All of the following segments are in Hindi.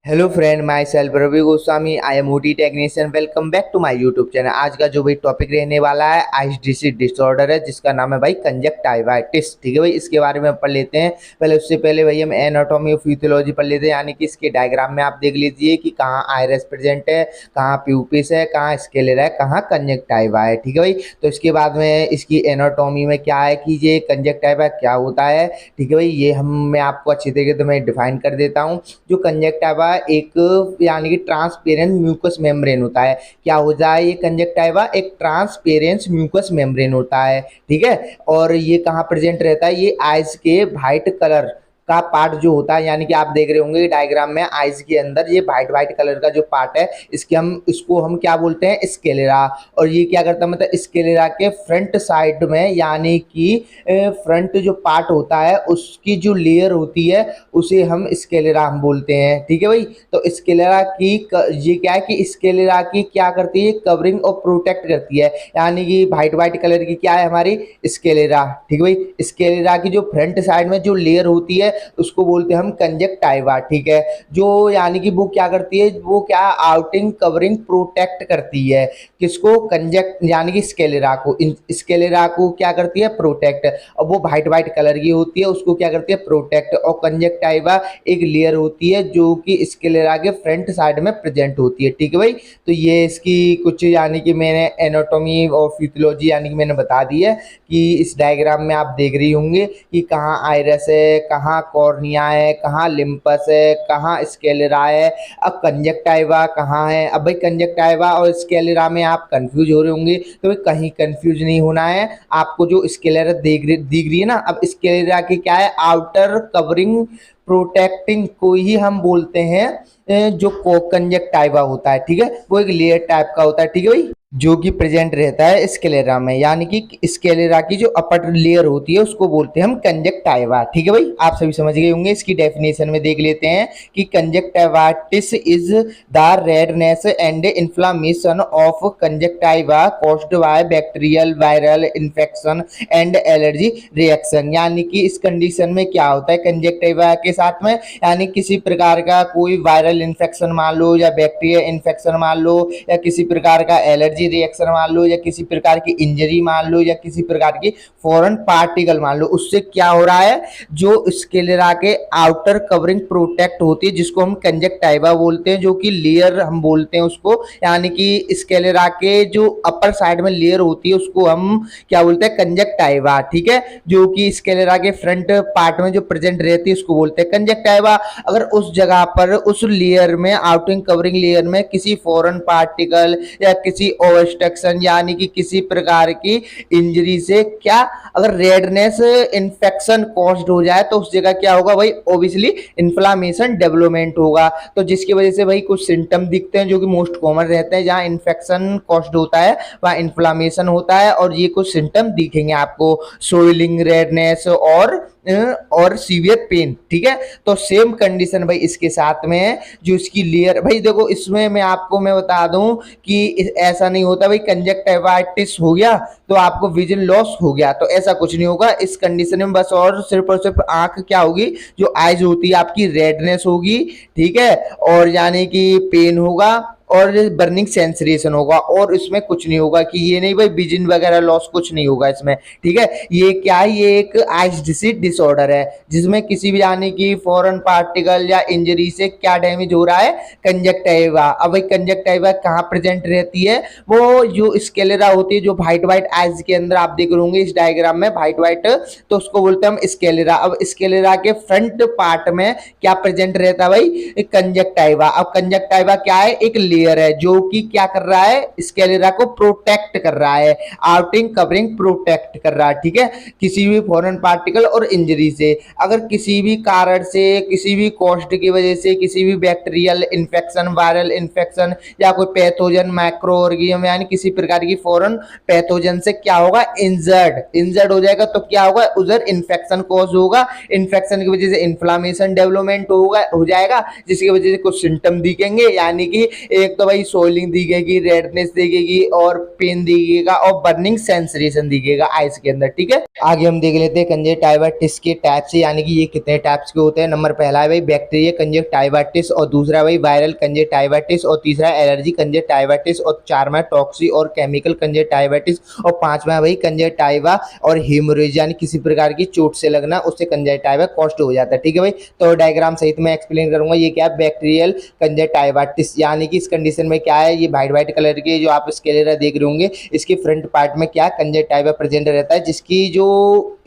Hello friend, myself Ravi Goswami. I am OT technician. Welcome back to my YouTube channel. आज का जो भाई टॉपिक रहने वाला है आईएसडीसी डिसऑर्डर है, जिसका नाम है भाई कंजक्टिवाइटिस। ठीक है भाई, इसके बारे में पढ़ लेते हैं। पहले उससे पहले भाई हम एनाटॉमी ऑफ फिजियोलॉजी पढ़ लेते हैं, यानी कि इसके डायग्राम में आप देख लीजिए कि कहाँ आइरिस प्रेजेंट है, कहाँ प्यूपिस है, कहाँ स्केलेरा है, कहाँ कंजक्टिवा है। ठीक है भाई, तो इसके बाद में इसकी एनाटॉमी में क्या है कि ये कंजक्टिवा क्या होता है। ठीक है भाई, ये मैं आपको अच्छी तरीके से मैं डिफाइन कर देता हूँ। जो कंजक्टिवा एक यानी कि ट्रांसपेरेंट म्यूकस मेम्ब्रेन होता है। क्या हो जाए ये कंजक्टिवा? एक ट्रांसपेरेंट म्यूकस मेम्ब्रेन होता है। ठीक है, और ये कहाँ प्रेजेंट रहता है? ये आइज के वाइट कलर का पार्ट जो होता है, यानी कि आप देख रहे होंगे डायग्राम में आइज के अंदर ये वाइट वाइट कलर का जो पार्ट है, इसको हम क्या बोलते हैं? स्केलेरा। और ये क्या करता है, मतलब स्केलेरा के फ्रंट साइड में, यानी कि फ्रंट जो पार्ट होता है उसकी जो लेयर होती है उसे हम स्केलेरा हम बोलते हैं। ठीक है भाई, तो स्केलेरा की ये क्या है कि स्केलेरा की क्या करती है? कवरिंग और प्रोटेक्ट करती है, यानी कि वाइट वाइट कलर की क्या है हमारी? स्केलेरा। ठीक है भाई, स्केलेरा की जो फ्रंट साइड में जो लेयर होती है उसको बोलते हैं हम कंजक्टिवा। ठीक है, जो यानी कि वो क्या करती है? वो क्या आउटिंग कवरिंग प्रोटेक्ट करती है। किसको? कंजक्ट यानी कि स्केलेरा को। स्केलेरा को क्या करती है? प्रोटेक्ट। और वो वाइट वाइट कलर की होती है, उसको क्या करती है? प्रोटेक्ट। और कंजक्टिवा एक लेयर होती है जो कि स्केलेरा के फ्रंट साइड में प्रेजेंट होती है। ठीक है भाई, तो ये इसकी कुछ यानी कि मैंने एनाटॉमी और फिजियोलॉजी यानी कि मैंने बता दी है कि इस डायग्राम में आप देख रही होंगे कि कहाँ आइरस है, कहाँ कॉर्निया है, कहाँ लिम्पस है, कहाँ स्केलेरा है। अब कंजक्टिवा कहाँ है? अब भाई कंजक्टिवा और स्केलेरा में आप कंफ्यूज हो रहे होंगे, तो भाई कहीं कंफ्यूज नहीं होना है आपको। जो स्केलेरा दिख रही है ना, अब स्केलेरा की क्या है? आउटर कवरिंग प्रोटेक्टिंग को ही हम बोलते हैं जो कंजक्टिवा होता है। ठीक है, वो एक लेयर टाइप का होता है। ठीक है भाई, जो कि प्रेजेंट रहता है स्केलेरा में, यानी कि स्केलेरा की जो अपर लेयर होती है उसको बोलते हैं हम कंजक्टिवा। ठीक है भाई, आप सभी समझ गए होंगे। इसकी डेफिनेशन में देख लेते हैं कि conjunctivitis is the redness and inflammation of conjunctiva caused by bacterial viral infection and allergy reaction. यानी कि इस कंडीशन में क्या होता है कंजक्टिवा के साथ में, यानी किसी प्रकार का कोई वायरल इन्फेक्शन मान लो, या बैक्टीरिया इन्फेक्शन मान लो, या किसी प्रकार का एलर्जी रिएक्शन मान लो, या किसी प्रकार की इंजरी मान लो, या किसी प्रकार की फॉरेन पार्टिकल मान लो, उससे क्या हो रहा है? जो स्केलेरा के आउटर कवरिंग प्रोटेक्ट होती है, जिसको हम कंजक्टिवा बोलते हैं, जो कि लेयर हम बोलते हैं उसको, यानी कि स्केलेरा के जो अपर साइड में लेयर होती है उसको हम क्या बोलते हैं? कंजक्टिवा। ठीक है, जो कि स्केलेरा के फ्रंट पार्ट में जो प्रेजेंट रहती है उसको बोलते हैं कंजक्टिवा। अगर उस जगह पर उस लेयर में, आउटिंग कवरिंग लेयर में किसी फॉरेन पार्टिकल या किसी ऑब्स्ट्रक्शन यानी कि किसी प्रकार की इंजरी से क्या अगर रेडनेस इन्फेक्शन कॉज्ड हो जाए, तो उस जगह क्या होगा भाई? ऑब्वियसली इन्फ्लामेशन डेवलपमेंट होगा। तो जिसकी वजह से भाई कुछ सिम्टम दिखते हैं जो कि मोस्ट कॉमन रहते हैं। जहां इन्फेक्शन कॉज्ड होता है वहां इन्फ्लामेशन होता है, और ये कुछ सिम्टम दिखेंगे आपको: सोइलिंग, रेडनेस और सीवियर पेन। ठीक है, तो सेम कंडीशन भाई इसके साथ में है। जो इसकी लेयर भाई देखो, इसमें मैं बता दूं कि ऐसा नहीं होता भाई कंजक्टिवाइटिस हो गया तो आपको विजन लॉस हो गया, तो ऐसा कुछ नहीं होगा इस कंडीशन में। बस और सिर्फ आंख क्या होगी? जो आइज होती है आपकी, रेडनेस होगी। ठीक है, और यानी कि पेन होगा और बर्निंग सेंसरेशन होगा, और इसमें कुछ नहीं होगा कि ये नहीं भाई विजन वगैरह लॉस, कुछ नहीं होगा इसमें। ठीक है, ये क्या है? ये एक आईएसडीसी डिसऑर्डर है जिसमें किसी भी यानी कि फॉरेन पार्टिकल या इंजरी से क्या डैमेज हो रहा है? कंजक्टिवा। अब भाई कंजक्टिवा कहाँ प्रेजेंट रहती है? वो जो स्केलेरा होती है, जो व्हाइट व्हाइट आइज के अंदर आप देख रहे इस डायग्राम में व्हाइट व्हाइट, तो उसको बोलते हैं हम स्केलेरा। अब स्केलेरा के फ्रंट पार्ट में क्या प्रेजेंट रहता है भाई? कंजक्टिवा। अब कंजक्टिवा क्या है? एक लेयर है जो कि क्या कर रहा है? स्केलेरा को प्रोटेक्ट कर रहा है, आउटिंग कवरिंग प्रोटेक्ट कर रहा है। ठीक है, किसी भी फॉरेन पार्टिकल और इंजरी से। अगर किसी भी कारण से, किसी भी कॉस्ट की वजह से, किसी भी बैक्टीरियल इन्फेक्शन, वायरल इन्फेक्शन, या कोई पैथोजन माइक्रो ऑर्गेनिज्म यानी किसी प्रकार की फॉरेन पैथोजन से क्या होगा, इंजर्ड हो जाएगा। तो क्या होगा, उधर इन्फेक्शन कॉज होगा, इन्फेक्शन की वजह से इन्फ्लामेशन डेवलपमेंट हो जाएगा, जिसकी वजह से कुछ सिम्टम दिखेंगे, यानी कि एक तो भाई सोलिंग दिखेगी, रेडनेस दिखेगी और पेन दिखेगा और बर्निंग सेंसेशन दिखेगा आइस के अंदर। ठीक है, आगे हम देख लेते हैं कंजक्टिवाइटिस के टाइप्स, यानी कि ये कितने टाइप्स के होते हैं। नंबर पहला है भाई बैक्टीरिया कंजक्टिवाइटिस, और दूसरा भाई वायरल कंजक्टिवाइटिस, और तीसरा एलर्जी कंजक्टिवाइटिस, और चारवा टॉक्सी और केमिकल कंजक्टिवाइटिस, और पांचवा भाई कंजक्टिवा और हेमोरेज, यानी किसी प्रकार की चोट से लगना, उससे कंजक्टिवा कॉस्ट हो जाता है। ठीक है भाई, तो डायग्राम सहित मैं एक्सप्लेन करूंगा ये क्या है बैक्टीरियल कंजक्टिवाइटिस, यानी कि इस कंडीशन में क्या है, ये वाइट वाइट कलर के जो आप स्केलेरा देख रहे होंगे, इसके फ्रंट पार्ट में क्या कंजक्टिवा प्रेजेंट रहता है, जिसकी जो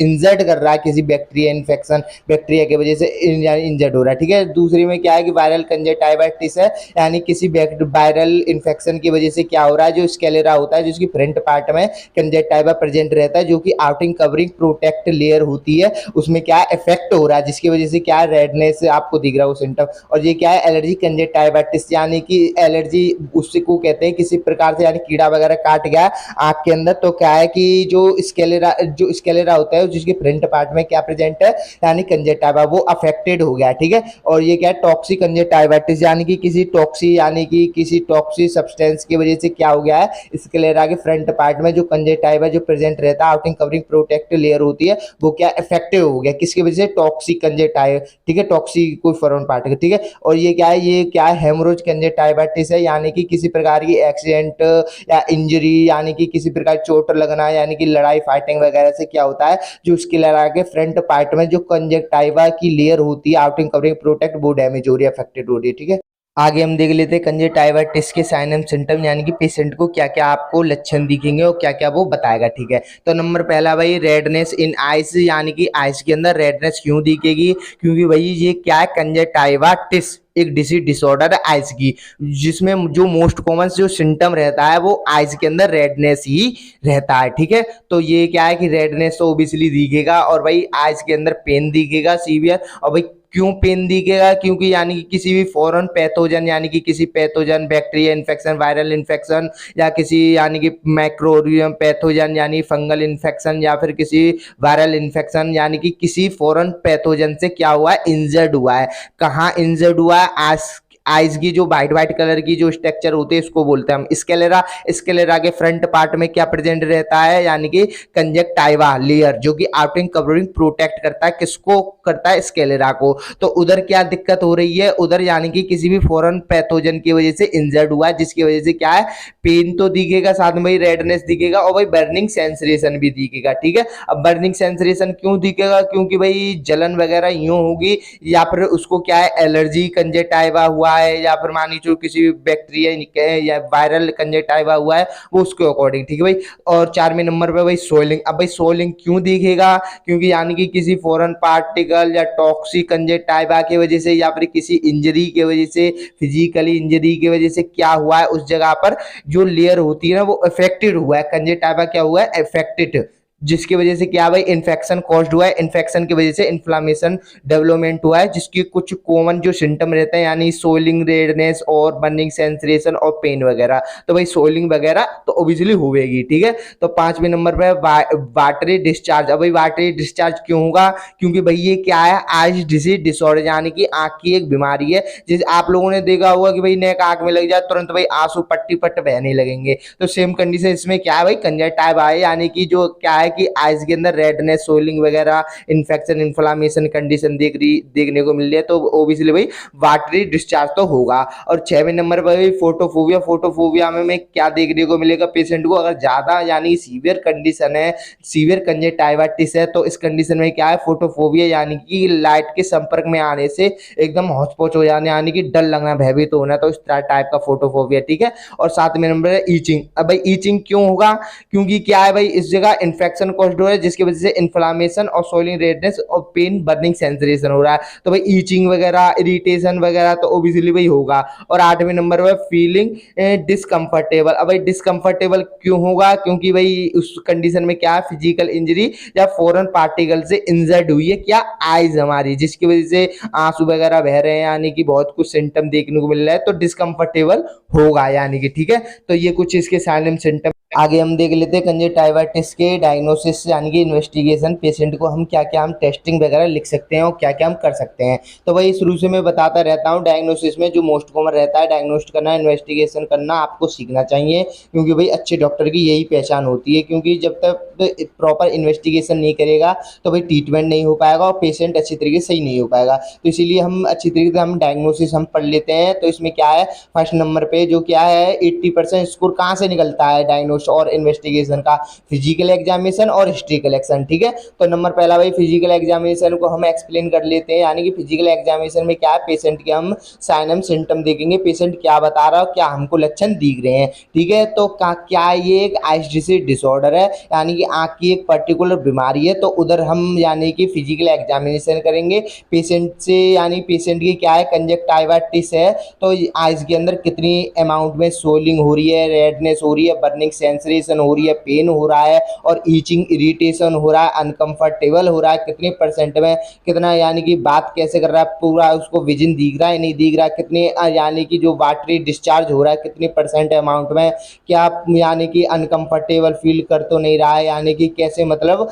इंजर्ड कर रहा है किसी बैक्टीरिया इन्फेक्शन, बैक्टीरिया की वजह से इंजर्ड हो रहा है। ठीक है, दूसरी में क्या है कि वायरल कंजक्टिवाइटिस है, यानी किसी वायरल इन्फेक्शन की वजह से क्या हो रहा है, जो स्केलेरा होता है जिसकी फ्रंट पार्ट में कंजक्टिवा प्रेजेंट रहता है, जो कि आउटिंग कवरिंग प्रोटेक्ट लेयर होती है, उसमें क्या इफेक्ट हो रहा है, जिसकी वजह से क्या रेडनेस आपको दिख रहा है वो सिम्टम। और ये क्या है एलर्जी कंजक्टिवाइटिस, यानी कि एलर्जी उससे को कहते हैं किसी प्रकार से, यानी कीड़ा वगैरह काट गया आंख के अंदर, तो क्या है कि जो स्केलेरा होता है जिसके फ्रंट पार्ट में क्या प्रेजेंट है, यानी कंजक्टिवा वो अफेक्टेड हो गया। ठीक है, और ये क्या है टॉक्सिक कंजक्टिवाइटिस, यानी कि किसी टॉक्सी सब्सटेंस की वजह से क्या हो गया है, स्क्लेरा के फ्रंट पार्ट में जो कंजक्टिवा जो प्रेजेंट रहता है, आउटिंग कवरिंग प्रोटेक्ट लेयर होती है, वो क्या इफेक्टिव हो गया, किसकी वजह से, टॉक्सिक कंजक्टिवा। ठीक है, टॉक्सिक कोई फॉरेन पार्ट है। ठीक है, और ये क्या है हेमोरेज कंजक्टिवाइटिस है, यानी कि किसी प्रकार की एक्सीडेंट या इंजरी, यानी कि किसी प्रकार चोट लगना, यानी कि लड़ाई फाइटिंग वगैरह से क्या होता है, जो स्क्लेरा के फ्रंट पार्ट में जो कंजक्टिवा की लेयर होती है, आउटिंग कवरिंग प्रोटेक्ट, वो डैमेज हो रही है, अफेक्टेड हो रही है। ठीक है, आगे हम देख लेते हैं कंजक्टिवाइटिस के साइन एंड सिम्टम, यानी कि पेशेंट को क्या क्या आपको लक्षण दिखेंगे और क्या क्या वो बताएगा। ठीक है, तो नंबर पहला भाई रेडनेस इन आइस, यानी कि आइस के अंदर रेडनेस क्यों दिखेगी, क्योंकि भाई ये क्या है कंजक्टिवाइटिस एक डिसीज डिसऑर्डर है आइस की, जिसमें जो मोस्ट कॉमन जो सिम्टम रहता है वो आइस के अंदर रेडनेस ही रहता है। ठीक है, तो ये क्या है कि रेडनेस तो ओबियसली दिखेगा, और भाई आइस के अंदर पेन दिखेगा सीवियर, और भाई क्यों पेन दिखेगा, क्योंकि यानी कि किसी भी फॉरेन पैथोजन, यानी कि किसी pathogen bacteria infection, viral infection, या किसी यानी कि माइक्रोरियम पैथोजन यानी फंगल इन्फेक्शन, या फिर किसी वायरल इन्फेक्शन, यानी कि किसी फॉरेन पैथोजन से क्या हुआ है, इंजर्ड हुआ है। कहाँ इंजर्ड हुआ है, आइस की जो वाइट वाइट कलर की जो स्ट्रक्चर होती है इसको बोलते हैं हम स्केलेरा। स्केलेरा के फ्रंट पार्ट में क्या प्रेजेंट रहता है, यानी कि कंजक्टिवा लेयर, जो कि आउटिंग कवरिंग प्रोटेक्ट करता है, किसको करता है, स्केलेरा को। तो उधर क्या दिक्कत हो रही है, उधर यानी कि किसी भी फॉरेन पैथोजन की वजह से इंजर्ड हुआ है, जिसकी वजह से क्या है पेन तो दिखेगा, साथ में रेडनेस दिखेगा, और भाई बर्निंग सेंसरेशन भी दिखेगा। ठीक है, अब बर्निंग सेंसरेशन क्यों दिखेगा, क्योंकि भाई जलन वगैरह यूं होगी, या फिर उसको क्या है एलर्जी कंजक्टिवा हुआ है, या फिर मान लीजिए किसी बैक्टीरिया या वायरल कंजक्टिवा हुआ है, वो उसके अकॉर्डिंग। ठीक है भाई, और 4वें नंबर पे भाई सोइलिंग। अब भाई सोइलिंग क्यों दिखेगा, क्योंकि यानी कि किसी फॉरेन पार्टिकल या टॉक्सिक कंजक्टिवा की वजह से, या फिर किसी इंजरी की वजह से, फिजिकली इंजरी की वजह से क्या हुआ है, उस जगह पर जो लेयर होती है ना वो अफेक्टेड हुआ है, कंजक्टिवा क्या हुआ है अफेक्टेड, जिसकी वजह से क्या भाई इन्फेक्शन कॉज्ड हुआ है, इन्फेक्शन की वजह से इन्फ्लामेशन डेवलपमेंट हुआ है, जिसकी कुछ कॉमन जो सिम्टम रहते हैं, यानी सोइलिंग, रेडनेस और बर्निंग सेंसेशन और पेन वगैरह। तो भाई सोइलिंग वगैरह तो ऑब्वियसली होगी। ठीक है, तो 5वें नंबर पे वाटरी डिस्चार्ज। अब भाई वाटरी डिस्चार्ज क्यों होगा, क्योंकि भाई ये क्या है आइज डिसीज डिसऑर्डर, यानी कि आंख की एक बीमारी है, जैसे आप लोगों ने देखा होगा कि भाई नेक आंख में लग जाए तुरंत भाई आंसू पट्टी पट्ट बहने लगेंगे, तो सेम कंडीशन इसमें क्या है भाई कंजक्टिवा है, यानी कि जो क्या है कि आइज के अंदर रेडनेस, सोइलिंग वगैरह, इन्फेक्शन, इन्फ्लामेशन कंडीशन देखने को मिल रही है, तो ओबियसली भाई वाटरी डिस्चार्ज तो होगा। और 6वें नंबर पर भाई फोटोफोबिया। फोटोफोबिया में क्या देखने को मिलेगा पेशेंट को, अगर ज्यादा यानी सीवियर कंडीशन है, सीवियर कंजक्टिवाइटिस है, तो इस कंडीशन में क्या है फोटोफोबिया, यानी कि लाइट के संपर्क में आने से एकदम हौच-पौच हो जाने, यानी कि डर लगना, भयभीत होना, तो इस टाइप का फोटोफोबिया। ठीक है, और 7वें नंबर है ईचिंग। अब भाई ईचिंग क्यों होगा, क्योंकि क्या है भाई इस जगह इन्फेक्शन कॉज्ड हो रहा है, जिसकी वजह से इन्फ्लामेशन और सोइलिंग, रेडनेस और पेन, बर्निंग सेंसेशन हो रहा है, तो भाई ईचिंग वगैरह, इरिटेशन वगैरह तो ओबियसली भाई होगा। और 8वें नंबर पर फीलिंग डिस्कंफर्टेबल। अब भाई डिस्कंफर्टेबल क्यों होगा, क्योंकि भाई उस कंडीशन में क्या फिजिकल इंजरी या फॉरेन पार्टिकल से इंजर्ड हुई है क्या आइज हमारी, जिसकी वजह से आंसू वगैरह बह रहे हैं, यानी कि बहुत कुछ सिम्टम देखने को मिल रहा है, तो डिस्कंफर्टेबल होगा यानी कि। ठीक है, तो ये कुछ इसके साइन एंड सिम्टम आगे हम देख लेते हैं कंजक्टिवाइटिस के डायग्नोसिस यानी कि इन्वेस्टिगेशन, पेशेंट को हम क्या क्या हम टेस्टिंग वगैरह लिख सकते हैं और क्या क्या हम कर सकते हैं। तो वही शुरू से मैं बताता रहता हूँ, डायग्नोसिस में जो मोस्ट कॉमन रहता है डायग्नोस्ट करना, इन्वेस्टिगेशन करना आपको सीखना चाहिए, क्योंकि भाई अच्छे डॉक्टर की यही पहचान होती है। क्योंकि जब तक प्रॉपर इन्वेस्टिगेशन नहीं करेगा तो भाई ट्रीटमेंट नहीं हो पाएगा और पेशेंट अच्छी तरीके से सही नहीं हो पाएगा। तो इसीलिए हम अच्छी तरीके से हम डायग्नोसिस हम पढ़ लेते हैं। तो इसमें क्या है, फर्स्ट नंबर पे जो क्या है 80% स्कोर कहाँ से निकलता है डायग्नोस और इन्वेस्टिगेशन का, फिजिकल एग्जामिनेशन और हिस्ट्री कलेक्शन। ठीक है, तो नंबर पहला भाई फिजिकल एग्जामिनेशन को हम एक्सप्लेन कर लेते हैं। यानी कि फिजिकल एग्जामिनेशन में क्या है, पेशेंट के हम साइन एंड सिम्टम देखेंगे, पेशेंट क्या बता रहा है, क्या हमको लक्षण दिख रहे हैं। ठीक है, तो क्या ये एक आईज डिसऑर्डर है, यानी कि आँख की एक पर्टिकुलर बीमारी है, तो उधर हम यानी कि फिजिकल एग्जामिनेशन करेंगे पेशेंट से। यानी पेशेंट की क्या है, कंजक्टिवाइटिस है, तो आइज के अंदर कितनी अमाउंट में सोलिंग हो रही है, रेडनेस हो रही है, बर्निंग सेंसरेशन हो रही है, पेन हो रहा है और ईचिंग इरिटेशन हो रहा है, अनकंफर्टेबल हो रहा है, कितने परसेंट में, कितना यानी कि बात कैसे कर रहा है, पूरा उसको विजन दिख रहा है नहीं दिख रहा है, कितने यानी कि जो वाटरी डिस्चार्ज हो रहा है कितने परसेंट अमाउंट में, क्या यानी कि अनकंफर्टेबल फील कर तो नहीं रहा है, यानी कि कैसे मतलब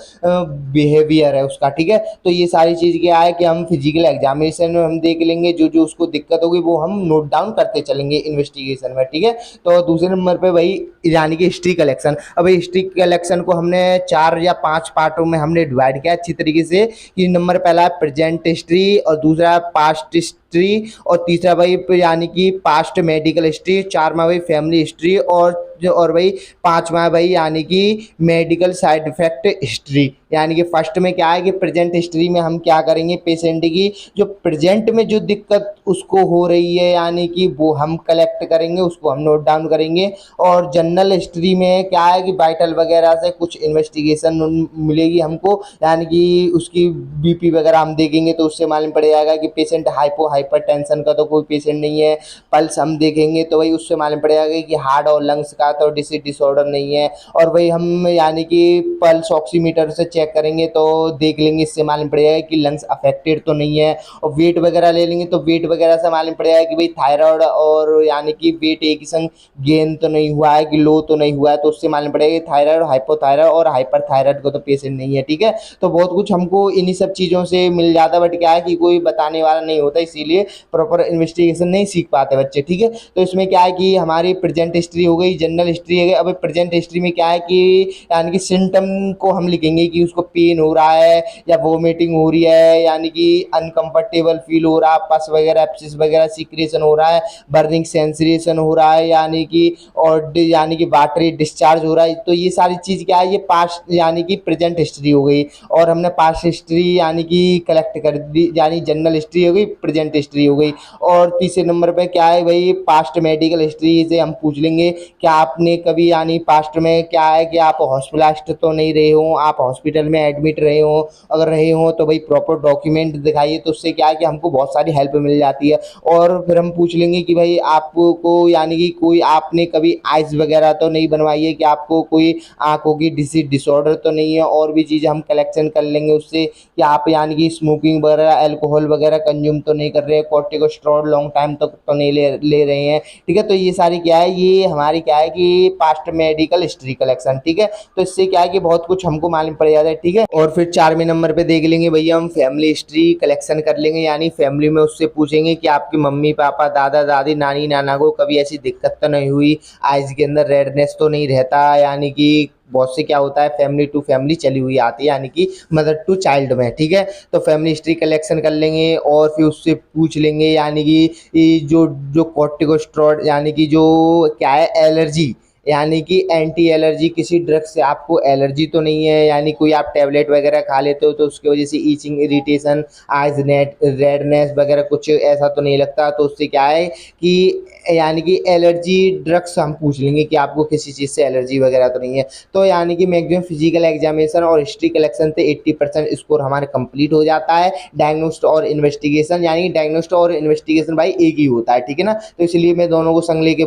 बिहेवियर है उसका। ठीक है, तो ये सारी चीज़ क्या है कि हम फिजिकल एग्जामिनेशन में हम देख लेंगे, जो जो उसको दिक्कत होगी वो हम नोट डाउन करते चलेंगे इन्वेस्टिगेशन में। ठीक है, तो दूसरे नंबर पे वही यानी कि हिस्ट्री कलेक्शन। अब हिस्ट्री कलेक्शन को हमने 4 या 5 पार्टों में हमने डिवाइड किया अच्छी तरीके से, कि नंबर पहला है प्रेजेंट हिस्ट्री और दूसरा पास्ट हिस्ट्री और तीसरा भाई यानी कि पास्ट मेडिकल हिस्ट्री, चारवा भाई फैमिली हिस्ट्री और भाई पांचवा भाई यानी कि मेडिकल साइड इफेक्ट हिस्ट्री। यानी कि फर्स्ट में क्या है कि प्रेजेंट हिस्ट्री में हम क्या करेंगे, पेशेंट की जो प्रेजेंट में जो दिक्कत उसको हो रही है यानी कि वो हम कलेक्ट करेंगे, उसको हम नोट डाउन करेंगे। और जनरल हिस्ट्री में क्या है कि वाइटल वगैरह से कुछ इन्वेस्टिगेशन मिलेगी हमको, यानी कि उसकी बीपी वगैरह हम देखेंगे तो उससे मालूम पड़ जाएगा कि पेशेंट हाइपरटेंशन का तो कोई पेशेंट नहीं है। पल्स हम देखेंगे तो वही उससे मालूम पड़ जाएगा कि हार्ट और लंग्स का तो डिसऑर्डर नहीं है। और वही हम यानी कि पल्स ऑक्सीमीटर से चेक करेंगे तो देख लेंगे, इससे मालूम पड़ जाएगा कि लंग्स अफेक्टेड तो नहीं है। और वेट वगैरह ले लेंगे तो वेट वगैरह से मालूम पड़ जाएगा कि भाई थायराइड और यानी कि वेट एक ही संग गेन तो नहीं हुआ है कि लो तो नहीं हुआ है, तो उससे मालूम पड़ेगा कि थायराइड, हाइपोथायराइड और हाइपरथायराइड को तो पेशेंट नहीं है। ठीक है, तो बहुत कुछ हमको इन्हीं सब चीज़ों से मिल जाता है, बट क्या है कि कोई बताने वाला नहीं होता, इसीलिए प्रॉपर इन्वेस्टिगेशन नहीं सीख पाते बच्चे। ठीक है, तो इसमें क्या है कि हमारी प्रेजेंट हिस्ट्री हो गई, जनरल हिस्ट्री हो गई। अब प्रेजेंट हिस्ट्री में क्या है कि यानी कि सिम्टम को हम लिखेंगे कि उसको पेन हो रहा है या वोमिटिंग हो रही है, यानी कि अनकंफर्टेबल फील हो रहा है, पस वगैरह एब्सिस वगैरह सीक्रेशन हो रहा है, बर्निंग सेंसरेशन हो रहा है, यानी कि और यानी कि वाटरी डिस्चार्ज हो रहा है। तो ये सारी चीज़ क्या है, ये पास्ट यानी कि प्रेजेंट हिस्ट्री हो गई। और हमने पास्ट हिस्ट्री यानी कि कलेक्ट कर दी, यानी जनरल हिस्ट्री हो गई, प्रेजेंट हिस्ट्री हो गई। और तीसरे नंबर पे क्या है भाई, पास्ट मेडिकल हिस्ट्री से हम पूछ लेंगे कि आपने कभी यानी पास्ट में क्या है कि आप हॉस्पिटलाइज्ड तो नहीं रहे हो, आप हॉस्पिटल में एडमिट रहे हो, अगर रहे हो तो भाई प्रॉपर डॉक्यूमेंट दिखाइए, तो उससे क्या है कि हमको बहुत सारी हेल्प मिल जाती है। और फिर हम पूछ लेंगे कि भाई आपको यानी कि कोई आपने कभी आइज वगैरह तो नहीं बनवाई है, कि आपको कोई आंखों की डिसऑर्डर तो नहीं है। और भी चीज़ें हम कलेक्शन कर लेंगे उससे, कि आप यानी कि स्मोकिंग वगैरह अल्कोहल वगैरह कंज्यूम तो नहीं कर रहे हैं, कॉर्टिकोस्टेरॉइड लॉन्ग टाइम तक तो नहीं ले रहे हैं। ठीक है, तो ये सारी क्या है, ये हमारी क्या है कि पास्ट मेडिकल हिस्ट्री कलेक्शन। ठीक है, तो इससे क्या है कि बहुत कुछ हमको मालूम पड़ जाता है। ठीक है, और फिर 4वें नंबर पे देख लेंगे भैया हम फैमिली हिस्ट्री कलेक्शन कर लेंगे, यानी फैमिली में उससे पूछेंगे कि आपकी मम्मी पापा दादा दादी नानी नाना को कभी ऐसी दिक्कत तो नहीं हुई, आइज के अंदर रेडनेस तो नहीं रहता, यानी कि बहुत से क्या होता है फैमिली टू फैमिली चली हुई आती है, यानी कि मदर टू चाइल्ड में। ठीक है, तो फैमिली हिस्ट्री कलेक्शन कर लेंगे और फिर उससे पूछ लेंगे यानी कि जो जो कॉर्टिकोस्टेरॉइड यानी कि जो क्या है एलर्जी, यानी कि एंटी एलर्जी किसी ड्रग से आपको एलर्जी तो नहीं है, यानी कोई आप टैबलेट वगैरह खा लेते हो तो उसकी वजह से itching irritation eyes net redness वगैरह कुछ ऐसा तो नहीं लगता। तो उससे क्या है कि यानी कि एलर्जी ड्रग्स हम पूछ लेंगे कि आपको किसी चीज़ से एलर्जी वगैरह तो नहीं है। तो यानी कि मैक्सिमम फिजिकल एग्जामिनेशन और हिस्ट्री कलेक्शन से 80% स्कोर हमारे कंप्लीट हो जाता है। डायग्नोस्ट और इन्वेस्टिगेशन, यानी कि डायग्नोस्ट और इन्वेस्टिगेशन भाई एक ही होता है। ठीक है ना, तो इसलिए मैं दोनों को संग लेके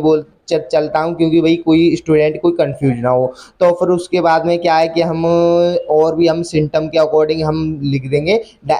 चलता हूँ, क्योंकि भाई कोई स्टूडेंट कोई कंफ्यूज ना हो। तो फिर उसके बाद में क्या है कि हम और भी हम सिम्टम के अकॉर्डिंग हम लिख देंगे,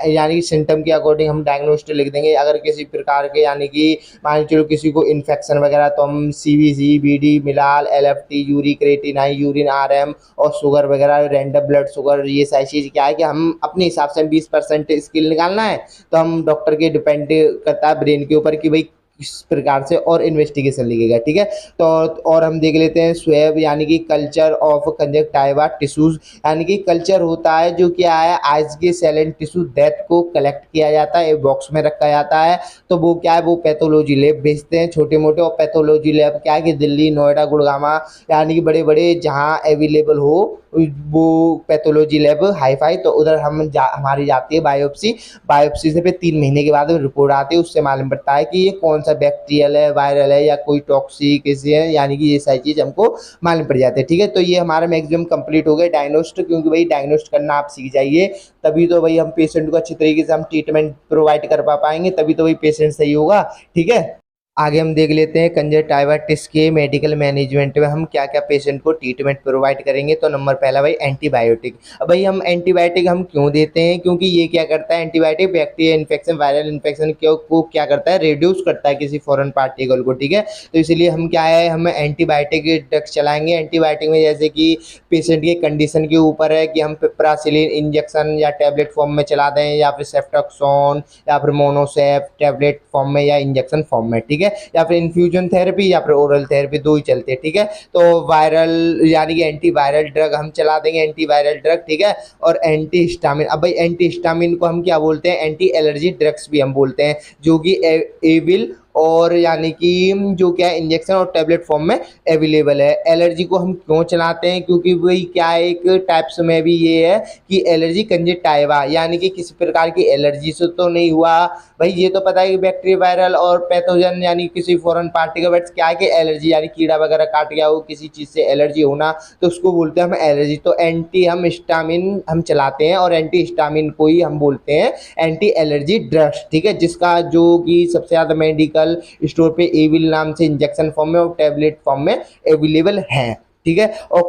यानी कि सिम्टम के अकॉर्डिंग हम डायग्नोस्ट लिख देंगे। अगर किसी प्रकार के यानी कि मान के चलो किसी को इन्फेक्शन इन्फेक्शन वगैरह तो हम CBC, BD, मिलाल, LFT, uric creatinine, urine RM और शुगर वगैरह, रैंडम ब्लड शुगर, ये सारी चीज़ क्या है कि हम अपने हिसाब से 20% स्किल निकालना है तो हम डॉक्टर के डिपेंड करता है ब्रेन के ऊपर कि भाई किस प्रकार से और इन्वेस्टिगेशन लिखेगा, ठीक है। तो और हम देख लेते हैं स्वैब यानी कि कल्चर ऑफ कंजक्टिवा टिश्यूज, यानी कि कल्चर होता है जो क्या है आइज के सेल एंड टिश्यू डेथ को कलेक्ट किया जाता है, एक बॉक्स में रखा जाता है। तो वो क्या है वो पैथोलॉजी लैब भेजते हैं छोटे मोटे, और पैथोलॉजी लैब क्या है कि दिल्ली, नोएडा, गुड़गामा यानी कि बड़े बड़े जहाँ अवेलेबल हो वो पैथोलॉजी लैब हाईफाई, तो उधर हमारी जाती है बायोप्सी से फिर 3 महीने के बाद रिपोर्ट आती है, उससे मालूम पड़ता है कि ये कौन सा बैक्टीरियल है, वायरल है या कोई टॉक्सिक है, यानी कि ये सारी चीज़ हमको मालूम पड़ जाती है, ठीक है। तो ये हमारा मैक्सिमम कंप्लीट हो गया डायग्नोस्ट, क्योंकि भाई डायग्नोस्ट करना आप सीख जाइए तभी तो भाई हम पेशेंट को अच्छी तरीके से हम ट्रीटमेंट प्रोवाइड कर पाएंगे, तभी तो भाई पेशेंट सही होगा, ठीक है। आगे हम देख लेते हैं कंजक्टिवाइटिस के मेडिकल मैनेजमेंट में हम क्या क्या पेशेंट को ट्रीटमेंट प्रोवाइड करेंगे। तो नंबर पहला भाई एंटीबायोटिक। अब भाई हम एंटीबायोटिक हम क्यों देते हैं, क्योंकि ये क्या करता है antibiotic bacteria infection, viral infection को क्या करता है रिड्यूस करता है किसी फॉरेन पार्टिकल को, ठीक है। तो इसलिए हम क्या है हम एंटीबायोटिक ड्रग्स चलाएंगे। एंटीबायोटिक में जैसे कि पेशेंट के कंडीशन के ऊपर है कि हम पिप्रासिलिन इंजेक्शन या टैबलेट फॉर्म में चला दें, या फिर सेफ्ट्रॉक्सोन, या फिर मोनोसेफ टैबलेट फॉर्म में या इंजेक्शन फॉर्म में, ठीक है, या फिर इन्फ्यूजन थेरेपी या फिर ओरल थेरेपी, दो ही चलते हैं, ठीक है। तो वायरल यानी कि एंटीवायरल ड्रग हम चला देंगे, एंटीवायरल ड्रग, ठीक है। और एंटी हिस्टामिन, अब भाई एंटी हिस्टामिन को हम क्या बोलते हैं एंटी एलर्जी ड्रग्स भी हम बोलते हैं, जो कि एविल और यानी कि जो क्या है इंजेक्शन और टैबलेट फॉर्म में अवेलेबल है। एलर्जी को हम क्यों चलाते हैं, क्योंकि वही क्या है एक टाइप्स में भी ये है कि एलर्जी कंजक्टिवा यानी कि किसी प्रकार की एलर्जी से तो नहीं हुआ भाई, ये तो पता है कि बैक्टीरिया, वायरल और पैथोजन यानी किसी फॉरेन पार्टिकल, बट क्या है कि एलर्जी यानी कीड़ा वगैरह काट गया हो किसी चीज़ से एलर्जी होना, तो उसको बोलते हैं हम एलर्जी। तो एंटी हम हिस्टामिन हम चलाते हैं, और एंटी हिस्टामिन को ही हम बोलते हैं एंटी एलर्जी ड्रग्स, ठीक है, जिसका जो कि सबसे ज़्यादा मेडिकल स्टोर पे एविल नाम से इंजेक्शन फॉर्म में और टैबलेट फॉर्म में अवेलेबल है, ठीक है। और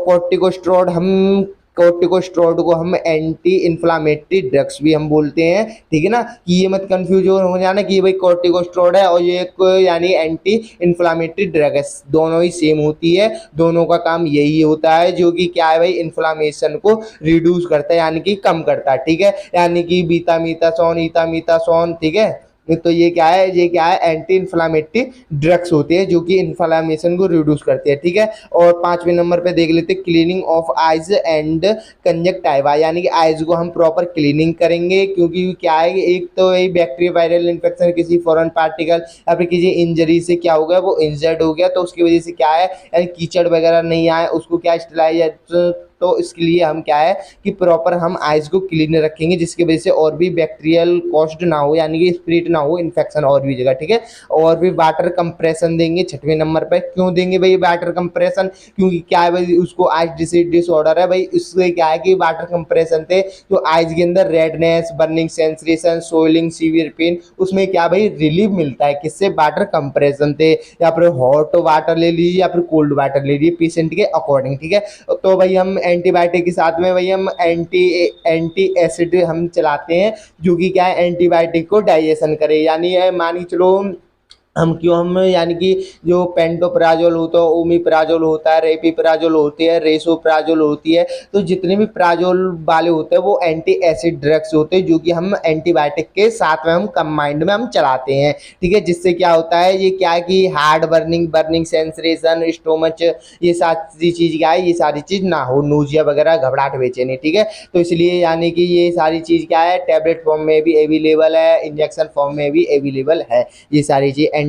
कोर्टिकोस्टेरॉइड को हम एंटी इन्फ्लामेटरी ड्रग्स भी हम बोलते हैं, ठीक है ना, कि ये मत कंफ्यूज हो जाना कि भाई कोर्टिकोस्टेरॉइड है और ये यानी एंटी इन्फ्लामेटरी ड्रग है, दोनों ही सेम होती है, दोनों का काम यही होता है, जो कि क्या है भाई इन्फ्लामेशन को रिड्यूस करता है यानी कि कम करता है, ठीक है, यानी कि बीटामीथासोन, इथामीथासोन, ठीक है। तो ये क्या है एंटी इन्फ्लामेटरी ड्रग्स होते हैं जो कि इन्फ्लामेशन को रिड्यूस करते हैं, ठीक है। और 5वें नंबर पे देख लेते हैं cleaning of eyes and conjunctiva, यानी कि आइज को हम प्रॉपर क्लीनिंग करेंगे, क्योंकि क्या है कि एक तो यही बैक्टीरिया, वायरल इन्फेक्शन, किसी फॉरेन पार्टिकल या फिर किसी इंजरी से क्या हो गया वो इंजर्ड हो गया, तो उसकी वजह से क्या है यानी कीचड़ वगैरह नहीं आए, उसको क्या स्टेलाइज, तो इसके लिए हम क्या है कि प्रॉपर हम आइज को क्लीन रखेंगे, जिसकी वजह से और भी बैक्टीरियल कॉस्ट ना हो यानी कि स्प्रेड ना हो इन्फेक्शन और भी जगह, ठीक है। और भी वाटर कंप्रेशन देंगे 6वें नंबर पे। क्यों देंगे भाई वाटर कंप्रेशन, क्योंकि क्या है भाई उसको आइज डिसऑर्डर है भाई, उससे क्या है कि वाटर कंप्रेशन थे तो आइज के अंदर redness, burning sensation, swelling, severe pain, उसमें क्या भाई रिलीफ मिलता है किससे वाटर कंप्रेशन थे, या फिर हॉट वाटर ले लीजिए या फिर कोल्ड वाटर ले लीजिए पेशेंट के अकॉर्डिंग, ठीक है। तो भाई हम एंटीबायोटिक के साथ में भाई हम एंटी एसिड हम चलाते हैं, जो कि क्या है एंटीबायोटिक को डाइजेशन करे, यानी मानी चलो हम यानी कि जो पेंटोप्राजोल होता है, ओमिप्राजोल होता है, रेपिप्राजोल होती है, रेसोप्राजोल होती है, तो जितने भी प्राजोल वाले होते हैं वो एंटी एसिड ड्रग्स होते हैं, जो कि हम एंटीबायोटिक के साथ में हम कंबाइंड में हम चलाते हैं, ठीक है। जिससे क्या होता है ये क्या है कि हार्ड बर्निंग सेंसरेशन, स्टोमच, ये सारी चीज़ क्या है ये सारी चीज़ ना हो, नोजिया वगैरह, घबराहट, बेचैनी, ठीक है। तो इसलिए यानी कि ये सारी चीज़ क्या है टैबलेट फॉर्म में भी अवेलेबल है, इंजेक्शन फॉर्म में भी अवेलेबल है, ये सारी चीज़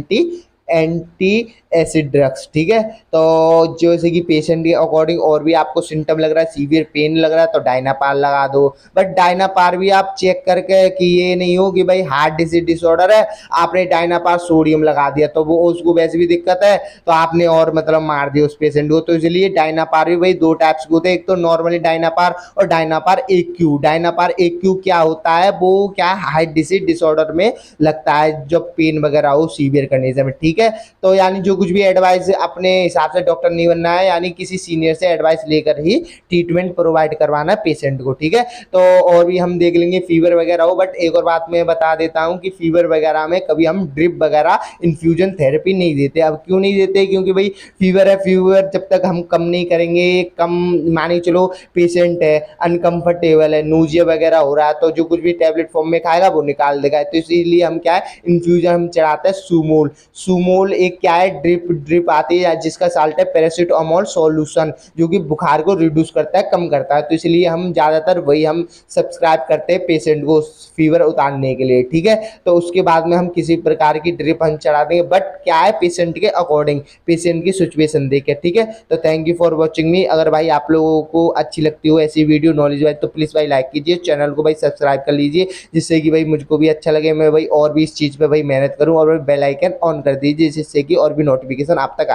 एंटी एसिड ड्रग्स, ठीक है। तो जैसे कि पेशेंट के अकॉर्डिंग और भी आपको सिम्टम लग रहा है, सीवियर पेन लग रहा है, तो डायनापार लगा दो, बट डायनापार भी आप चेक करके कि ये नहीं हो कि भाई हार्ट डिसीज डिसऑर्डर है, आपने डायनापार सोडियम लगा दिया तो वो उसको वैसे भी दिक्कत है, तो आपने और मतलब मार दिया उस पेशेंट को। तो इसलिए डायनापार भी भाई 2 टाइप्स के होते हैं, एक तो नॉर्मली डायनापार और डायनापार AQ। डायनापार AQ क्या होता है, वो क्या हार्ट डिसीज डिसऑर्डर में लगता है जब पेन वगैरह हो सीवियर कंडीशन में, ठीक ठीक है। तो यानी जो कुछ भी एडवाइस अपने हिसाब से डॉक्टर नहीं बनना है, यानी किसी सीनियर से एडवाइस लेकर ही ट्रीटमेंट प्रोवाइड करवाना है पेशेंट को, ठीक है। तो और भी हम देख लेंगे फीवर वगैरह हो, बट एक और बात मैं बता देता हूँ कि फीवर वगैरह में कभी हम ड्रिप वगैरह इन्फ्यूजन थेरेपी नहीं देते। अब क्यों नहीं देते, क्योंकि भाई फीवर है, फीवर जब तक हम कम नहीं करेंगे, कम माने चलो पेशेंट है अनकंफर्टेबल है, नोजिया वगैरह हो रहा है, तो जो कुछ भी टैबलेट फॉर्म में खाएगा वो निकाल देगा। तो इसीलिए हम क्या है इन्फ्यूजन हम चढ़ाते हैं सुमोल। सुमोल एक क्या है ड्रिप आती है जिसका साल्ट है पैरासीटामोल सॉल्यूशन, जो कि बुखार को रिड्यूस करता है, कम करता है। तो इसलिए हम ज़्यादातर वही हम सब्सक्राइब करते हैं पेशेंट को फीवर उतारने के लिए, ठीक है। तो उसके बाद में हम किसी प्रकार की ड्रिप हम चढ़ा देंगे, बट क्या है पेशेंट के अकॉर्डिंग, पेशेंट की सिचुएशन देख के, ठीक है। तो थैंक यू फॉर वॉचिंग मी। अगर भाई आप लोगों को अच्छी लगती हो ऐसी वीडियो नॉलेज वाइज तो प्लीज़ भाई लाइक कीजिए, चैनल को भाई सब्सक्राइब कर लीजिए, जिससे कि भाई मुझको भी अच्छा लगे, मैं भाई और भी इस चीज़ पे भाई मेहनत करूँ, और बेल आइकन ऑन कर दीजिए जिससे कि और भी नोटिफिकेशन आप तक